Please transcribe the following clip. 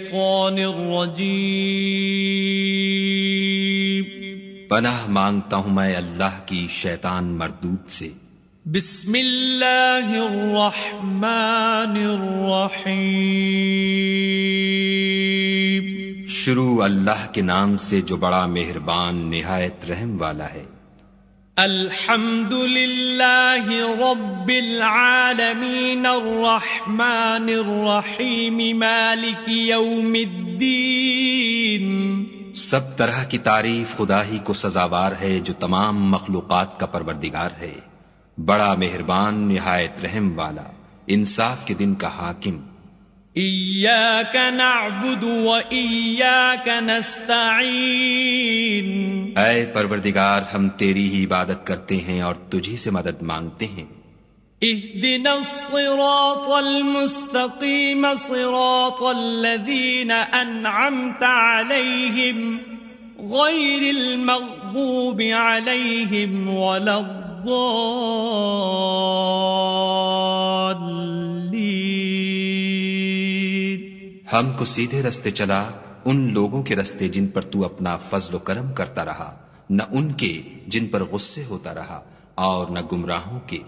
الشیطان الرجیم پناہ مانگتا ہوں میں اللہ کی شیطان مردود سے۔ بسم اللہ الرحمن الرحیم شروع اللہ کے نام سے جو بڑا مہربان نہایت رحم والا ہے۔ الحمد للہ رب العالمین الرحمن الرحیم مالک یوم الدین۔ سب طرح کی تعریف خدا ہی کو سزاوار ہے جو تمام مخلوقات کا پروردگار ہے، بڑا مہربان نہایت رحم والا، انصاف کے دن کا حاکم۔ ایاک نعبد و ایاک نستعین۔ اے پروردگار ہم تیری ہی عبادت کرتے ہیں اور تجھی سے مدد مانگتے ہیں۔ اہدنا الصراط المستقیم صراط الذین انعمت علیہم غیر المغضوب علیہم ولا الضالین۔ ہم کو سیدھے رستے چلا ان لوگوں کے رستے جن پر تو اپنا فضل و کرم کرتا رہا، نہ ان کے جن پر غصے ہوتا رہا، اور نہ گمراہوں کے